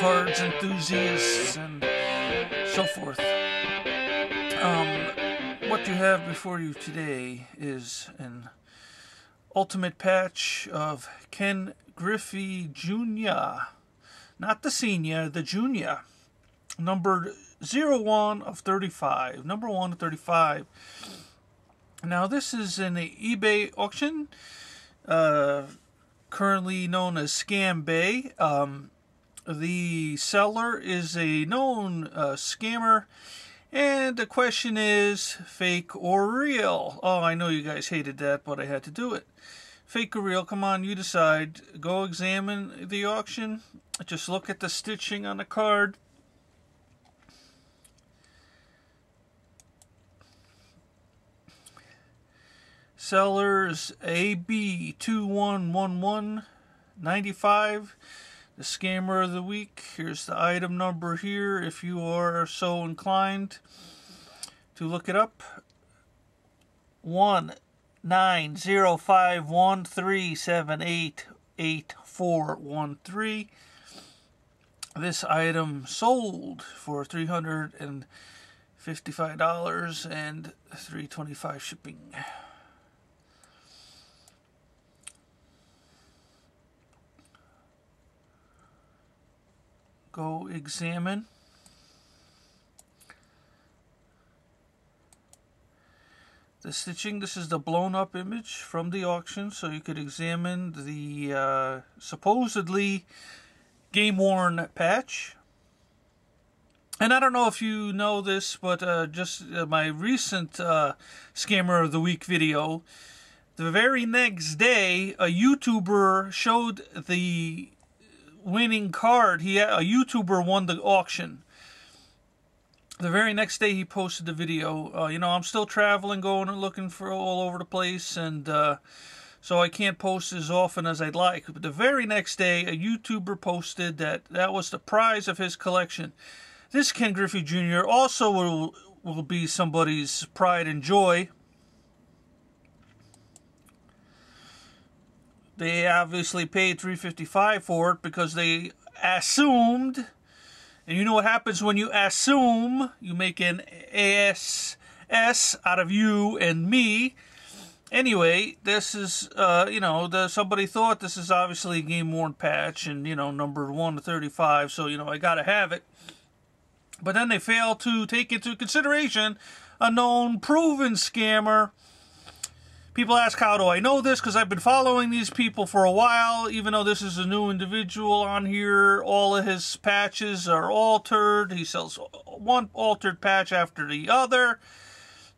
cards enthusiasts and so forth. What you have before you today is an ultimate patch of Ken Griffey Jr. Not the senior, the junior. Numbered 01 of 35. Number 1 of 35. Now this is an eBay auction, currently known as Scam Bay. The seller is a known scammer, and the question is, fake or real? Oh, I know you guys hated that, but I had to do it. Fake or real? Come on, you decide. Go examine the auction. Just look at the stitching on the card. Sellers AB211195. The scammer of the week. Here's the item number here if you are so inclined to look it up. 1905137888413. This item sold for $355 and $325 shipping. Go examine. The stitching. This is the blown up image from the auction, so you could examine the supposedly game worn patch. And I don't know if you know this, but just my recent Scammer of the Week video, the very next day a YouTuber showed the winning card. A YouTuber won the auction. The very next day he posted the video. You know, I'm still traveling, going and looking for all over the place, and so I can't post as often as I'd like. But the very next day, a YouTuber posted that that was the prize of his collection. This Ken Griffey Jr. also will be somebody's pride and joy. They obviously paid $355 for it because they assumed, and you know what happens when you assume, you make an ASS out of you and me. Anyway, this is, you know, somebody thought this is obviously a game-worn patch, and, you know, numbered 1 to 35, so, you know, I gotta have it. But then they failed to take into consideration a known, proven scammer. People ask, how do I know this? Because I've been following these people for a while, even though this is a new individual on here. All of his patches are altered. He sells one altered patch after the other,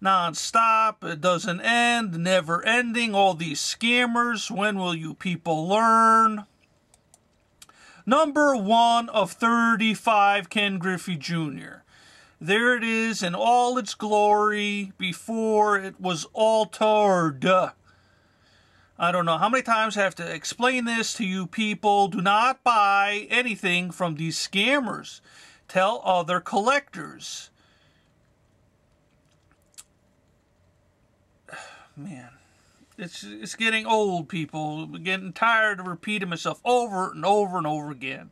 non-stop. It doesn't end, never ending. All these scammers, when will you people learn? Number 1 of 35, Ken Griffey Jr. There it is in all its glory before it was altered. I don't know how many times I have to explain this to you people. Do not buy anything from these scammers. Tell other collectors. Man, it's getting old, people. I'm getting tired of repeating myself over and over and over again.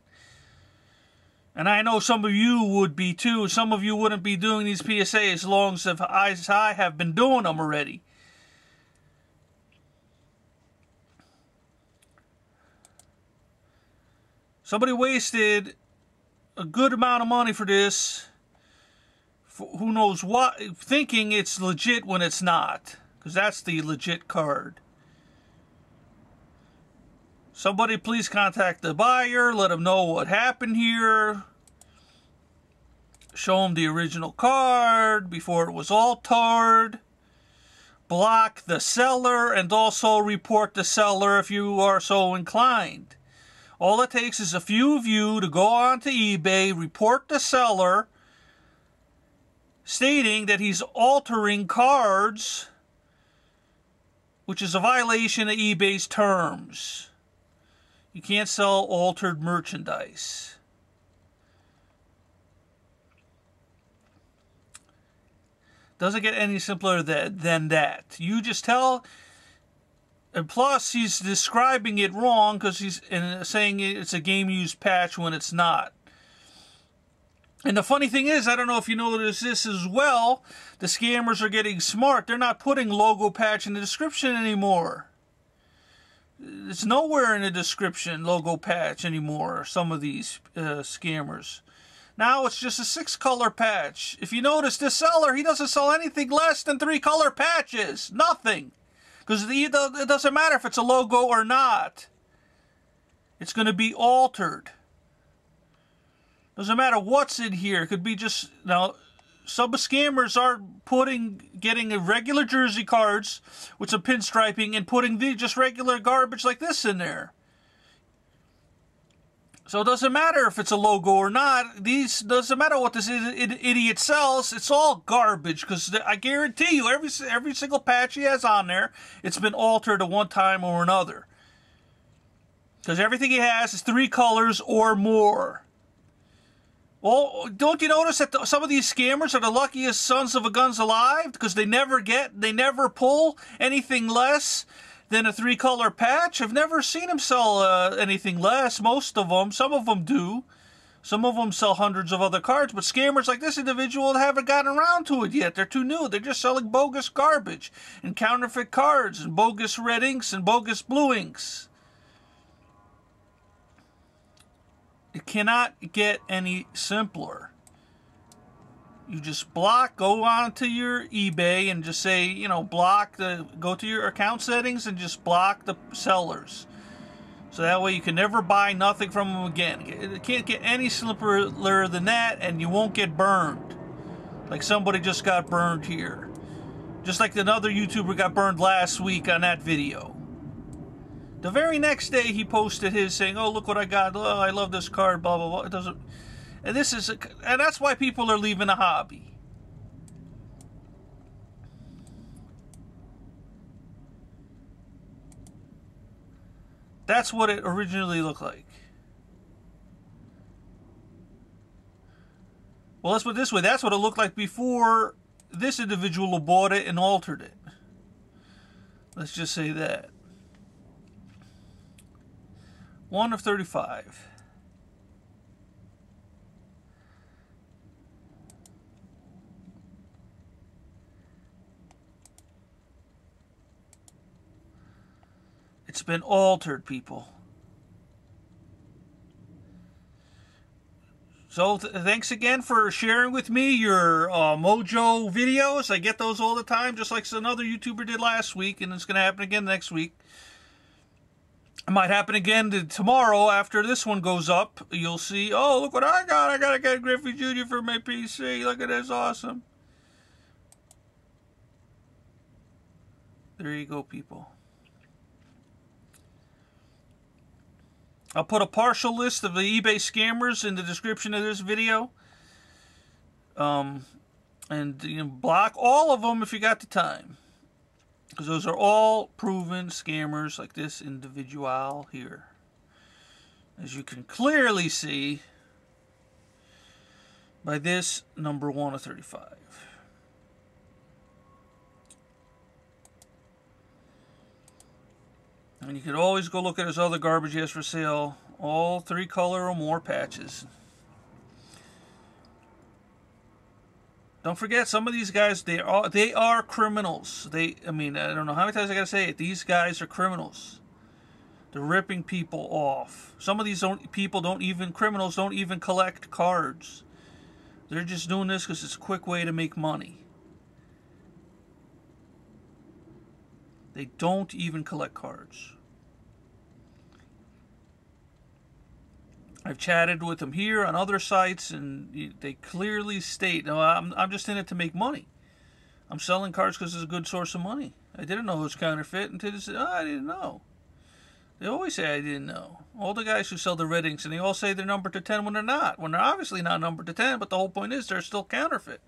And I know some of you would be too. Some of you wouldn't be doing these PSA as long as I have been doing them already. Somebody wasted a good amount of money for this. For who knows what, thinking it's legit when it's not. Because that's the legit card. Somebody please contact the buyer, let them know what happened here. Show them the original card before it was altered. Block the seller and also report the seller if you are so inclined. All it takes is a few of you to go onto eBay, report the seller, stating that he's altering cards, which is a violation of eBay's terms. You can't sell altered merchandise. Doesn't get any simpler than that. You just tell, and plus he's describing it wrong because he's saying it's a game used patch when it's not. And the funny thing is, I don't know if you notice this as well, the scammers are getting smart. They're not putting logo patch in the description anymore. It's nowhere in the description, logo patch anymore, some of these scammers. Now it's just a 6-color patch. If you notice, this seller, he doesn't sell anything less than 3-color patches. Nothing. Because it doesn't matter if it's a logo or not. It's going to be altered. Doesn't matter what's in here. It could be just... Now, some scammers are getting a regular jersey cards with some pinstriping and putting just regular garbage like this in there. So it doesn't matter if it's a logo or not. Doesn't matter what this idiot sells. It's all garbage, because I guarantee you, every single patch he has on there, it's been altered at one time or another. Because everything he has is 3 colors or more. Well, don't you notice that some of these scammers are the luckiest sons of a guns alive? Because they never pull anything less than a 3-color patch. I've never seen them sell anything less. Most of them. Some of them do. Some of them sell hundreds of other cards. But scammers like this individual haven't gotten around to it yet. They're too new. They're just selling bogus garbage and counterfeit cards and bogus red inks and bogus blue inks. It cannot get any simpler. You just go on to your eBay and just say, go to your account settings and just block the sellers. So that way you can never buy nothing from them again. It can't get any simpler than that, and you won't get burned. Like somebody just got burned here. Just like another YouTuber got burned last week on that video. The very next day he posted his saying, "Oh, look what I got. Oh, I love this card, blah, blah, blah." It doesn't... And that's why people are leaving the hobby. That's what it originally looked like. Well, let's put it this way. That's what it looked like before this individual bought it and altered it. Let's just say that. 1 of 35. It's been altered, people. So thanks again for sharing with me your MOJO videos. I get those all the time, just like another YouTuber did last week, and it's going to happen again next week. It might happen again tomorrow after this one goes up. You'll see, oh, look what I got. I got to get Griffey Jr. for my PC. Look at this, awesome. There you go, people. I'll put a partial list of the eBay scammers in the description of this video. And block all of them if you got the time. Because those are all proven scammers like this individual here. As you can clearly see by this number 1 of 35. And you can always go look at his other garbage he has for sale. All 3-color or more patches. Don't forget, some of these guys, they are criminals. I don't know how many times I gotta say it. These guys are criminals. They're ripping people off. Some of these criminals don't even collect cards. They're just doing this because it's a quick way to make money. They don't even collect cards. I've chatted with them here on other sites, and they clearly state, "No, I'm just in it to make money. I'm selling cards because it's a good source of money. I didn't know it was counterfeit until they said, oh, I didn't know." They always say, "I didn't know." All the guys who sell the red inks, and they all say they're numbered to 10 when they're not. When they're obviously not numbered to 10, but the whole point is they're still counterfeit.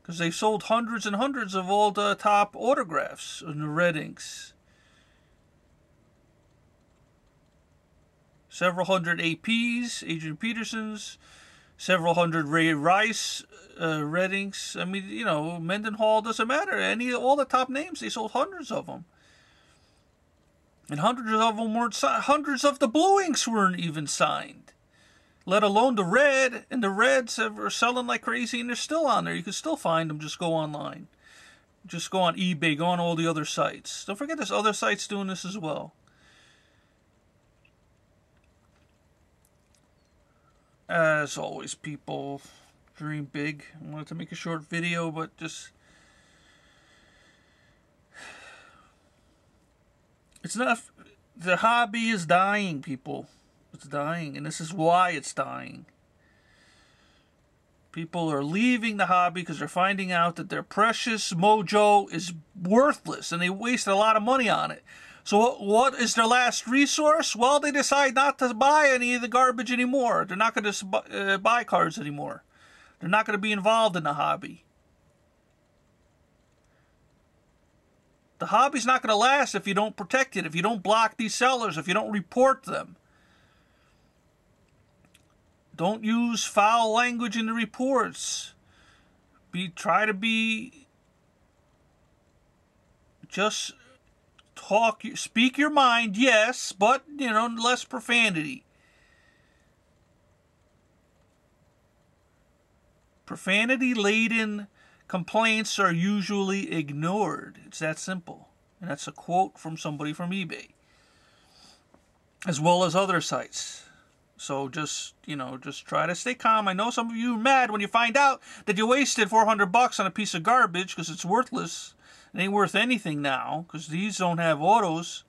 Because they've sold hundreds and hundreds of all the top autographs in the red inks. Several hundred APs, Adrian Petersons, several hundred Ray Rice red inks. I mean, Mendenhall, doesn't matter. All the top names, they sold hundreds of them. And hundreds of them weren't signed. Hundreds of the blue inks weren't even signed. Let alone the red, and the reds are selling like crazy, and they're still on there. You can still find them. Just go online. Just go on eBay, go on all the other sites. Don't forget there's other sites doing this as well. As always, people, dream big. I wanted to make a short video, but just... it's not... the hobby is dying, people. It's dying, and this is why it's dying. People are leaving the hobby because they're finding out that their precious MOJO is worthless, and they wasted a lot of money on it. So what is their last resource? Well, they decide not to buy any of the garbage anymore. They're not going to buy cards anymore. They're not going to be involved in the hobby. The hobby's not going to last if you don't protect it, if you don't block these sellers, if you don't report them. Don't use foul language in the reports. Try to be... just... speak your mind, yes, but, you know, less profanity. Profanity-laden complaints are usually ignored. It's that simple. And that's a quote from somebody from eBay. As well as other sites. So just, you know, just try to stay calm. I know some of you are mad when you find out that you wasted $400 on a piece of garbage because it's worthless. It ain't worth anything now because these don't have autos.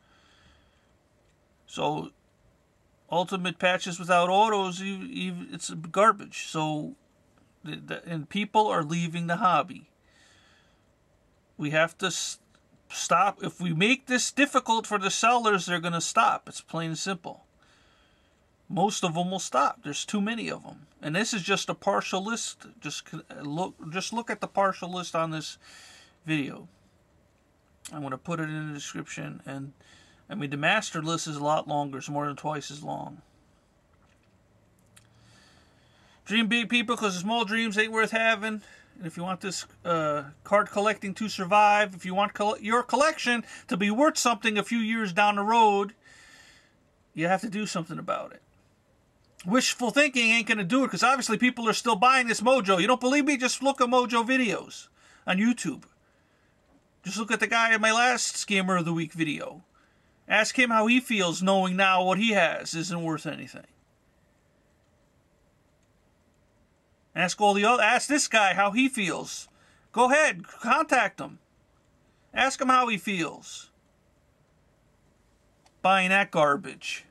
So, ultimate patches without autos, it's garbage. So, and people are leaving the hobby. We have to stop. If we make this difficult for the sellers, they're going to stop. It's plain and simple. Most of them will stop. There's too many of them. And this is just a partial list. Just look at the partial list on this video. I'm going to put it in the description. And I mean, the master list is a lot longer. It's more than twice as long. Dream big, people, because small dreams ain't worth having. And if you want this card collecting to survive, if you want your collection to be worth something a few years down the road, you have to do something about it. Wishful thinking ain't going to do it, because obviously people are still buying this MOJO. You don't believe me? Just look at MOJO videos on YouTube. Just look at the guy in my last Scammer of the Week video. Ask him how he feels knowing now what he has isn't worth anything. Ask this guy how he feels. Go ahead, contact him. Ask him how he feels. Buying that garbage.